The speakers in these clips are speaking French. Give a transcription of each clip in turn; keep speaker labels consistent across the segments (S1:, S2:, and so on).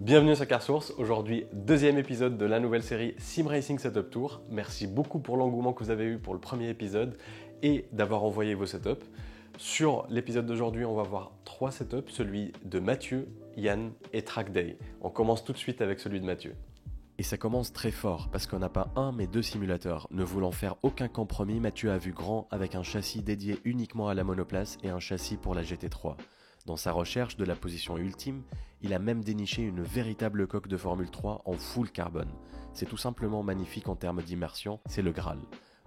S1: Bienvenue sur Car Source, aujourd'hui deuxième épisode de la nouvelle série Sim Racing Setup Tour. Merci beaucoup pour l'engouement que vous avez eu pour le premier épisode et d'avoir envoyé vos setups. Sur l'épisode d'aujourd'hui, on va voir 3 setups, celui de Mathieu, Yann et Trackday. On commence tout de suite avec celui de Mathieu. Et ça commence très fort parce qu'on n'a pas un mais 2 simulateurs. Ne voulant faire aucun compromis, Mathieu a vu grand avec un châssis dédié uniquement à la monoplace et un châssis pour la GT3. Dans sa recherche de la position ultime, il a même déniché une véritable coque de Formule 3 en full carbone. C'est tout simplement magnifique en termes d'immersion, c'est le Graal.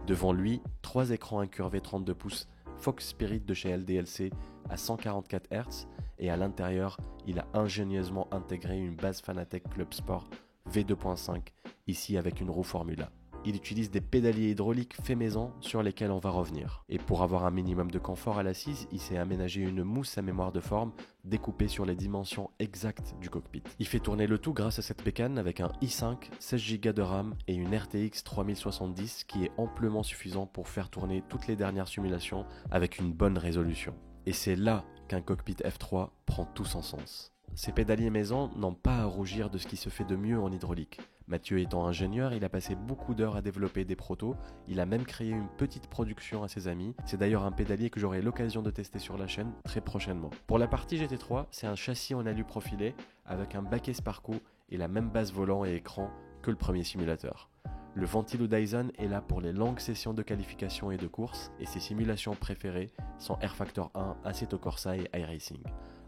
S1: Devant lui, 3 écrans incurvés 32 pouces Fox Spirit de chez LDLC à 144 Hz et à l'intérieur, il a ingénieusement intégré une base Fanatec Club Sport V2.5, ici avec une roue Formula. Il utilise des pédaliers hydrauliques faits maison sur lesquels on va revenir. Et pour avoir un minimum de confort à l'assise, il s'est aménagé une mousse à mémoire de forme découpée sur les dimensions exactes du cockpit. Il fait tourner le tout grâce à cette bécane avec un i5, 16 Go de RAM et une RTX 3070 qui est amplement suffisant pour faire tourner toutes les dernières simulations avec une bonne résolution. Et c'est là qu'un cockpit F3 prend tout son sens. Ces pédaliers maison n'ont pas à rougir de ce qui se fait de mieux en hydraulique. Mathieu étant ingénieur, il a passé beaucoup d'heures à développer des protos, il a même créé une petite production à ses amis. C'est d'ailleurs un pédalier que j'aurai l'occasion de tester sur la chaîne très prochainement. Pour la partie GT3, c'est un châssis en alu profilé avec un baquet Sparco et la même base volant et écran que le premier simulateur. Le ventilo Dyson est là pour les longues sessions de qualification et de course et ses simulations préférées sont Air Factor 1, Assetto Corsa et iRacing.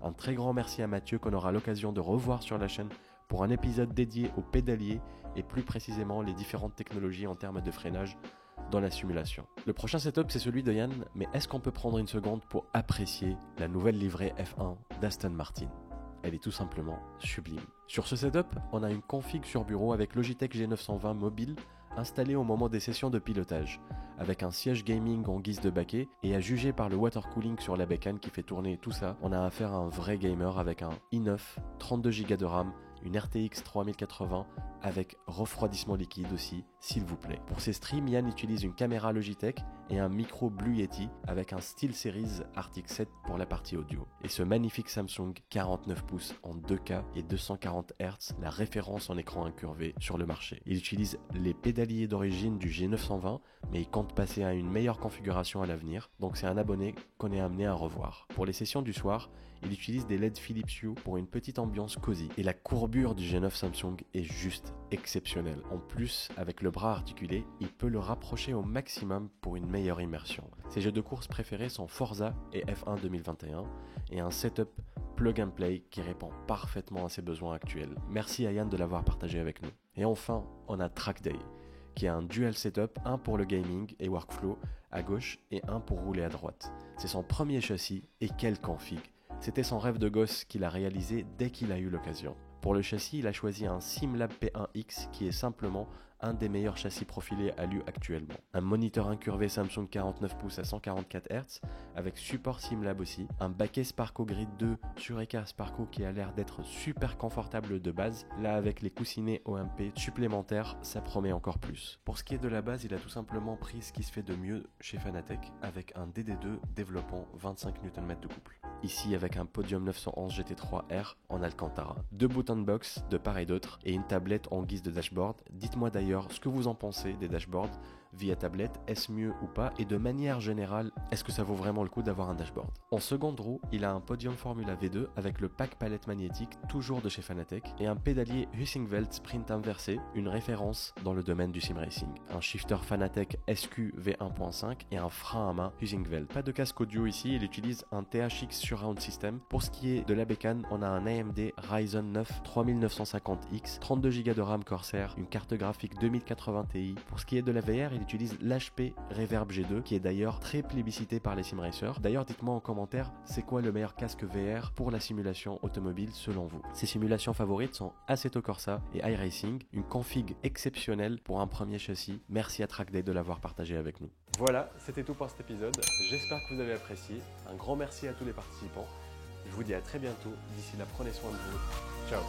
S1: Un très grand merci à Mathieu qu'on aura l'occasion de revoir sur la chaîne pour un épisode dédié aux pédaliers et plus précisément les différentes technologies en termes de freinage dans la simulation. Le prochain setup c'est celui de Yann, mais est-ce qu'on peut prendre une seconde pour apprécier la nouvelle livrée F1 d'Aston Martin ? Elle est tout simplement sublime. Sur ce setup, on a une config sur bureau avec Logitech G920 mobile installé au moment des sessions de pilotage, avec un siège gaming en guise de baquet et à juger par le water cooling sur la bécane qui fait tourner tout ça, on a affaire à un vrai gamer avec un i9, 32 Go de RAM, une RTX 3080 avec refroidissement liquide aussi, s'il vous plaît. Pour ses streams, Yann utilise une caméra Logitech et un micro Blue Yeti avec un SteelSeries Arctic 7 pour la partie audio. Et ce magnifique Samsung 49 pouces en 2K et 240 Hz, la référence en écran incurvé sur le marché. Il utilise les pédaliers d'origine du G920, mais il compte passer à une meilleure configuration à l'avenir, donc c'est un abonné qu'on est amené à revoir. Pour les sessions du soir, il utilise des LED Philips Hue pour une petite ambiance cosy. Et la courbure du G9 Samsung est juste exceptionnelle. En plus, avec le bras articulé, il peut le rapprocher au maximum pour une meilleure immersion. Ses jeux de course préférés sont Forza et F1 2021 et un setup plug and play qui répond parfaitement à ses besoins actuels. Merci à Yann de l'avoir partagé avec nous. Et enfin, on a Trackday, qui est un dual setup, un pour le gaming et workflow à gauche et un pour rouler à droite. C'est son premier châssis et quelle config! C'était son rêve de gosse qu'il a réalisé dès qu'il a eu l'occasion. Pour le châssis, il a choisi un SimLab P1X qui est simplement un des meilleurs châssis profilés à l'U actuellement. Un moniteur incurvé Samsung 49 pouces à 144 Hz avec support SimLab aussi. Un baquet Sparco Grid 2 sur écart Sparco qui a l'air d'être super confortable de base. Là avec les coussinets OMP supplémentaires, ça promet encore plus. Pour ce qui est de la base, il a tout simplement pris ce qui se fait de mieux chez Fanatec avec un DD2 développant 25 Nm de couple. Ici avec un Podium 911 GT3R en Alcantara. 2 boutons de box de part et d'autre et une tablette en guise de dashboard. Dites-moi d'ailleurs ce que vous en pensez des dashboards via tablette, est-ce mieux ou pas, et de manière générale, est-ce que ça vaut vraiment le coup d'avoir un dashboard? En seconde roue, il a un Podium Formula V2 avec le pack palette magnétique, toujours de chez Fanatec, et un pédalier Husingveld Sprint inversé, une référence dans le domaine du sim racing. Un shifter Fanatec SQ V1.5 et un frein à main Husingveld. Pas de casque audio ici, il utilise un THX Surround System. Pour ce qui est de la bécane, on a un AMD Ryzen 9 3950X, 32 Go de RAM Corsair, une carte graphique 2080 Ti. Pour ce qui est de la VR, il utilise l'HP Reverb G2 qui est d'ailleurs très plébiscité par les simracers. D'ailleurs, dites-moi en commentaire, c'est quoi le meilleur casque VR pour la simulation automobile selon vous? Ses simulations favorites sont Assetto Corsa et iRacing, une config exceptionnelle pour un premier châssis. Merci à Trackday de l'avoir partagé avec nous. Voilà, c'était tout pour cet épisode. J'espère que vous avez apprécié. Un grand merci à tous les participants. Je vous dis à très bientôt. D'ici là, prenez soin de vous. Ciao.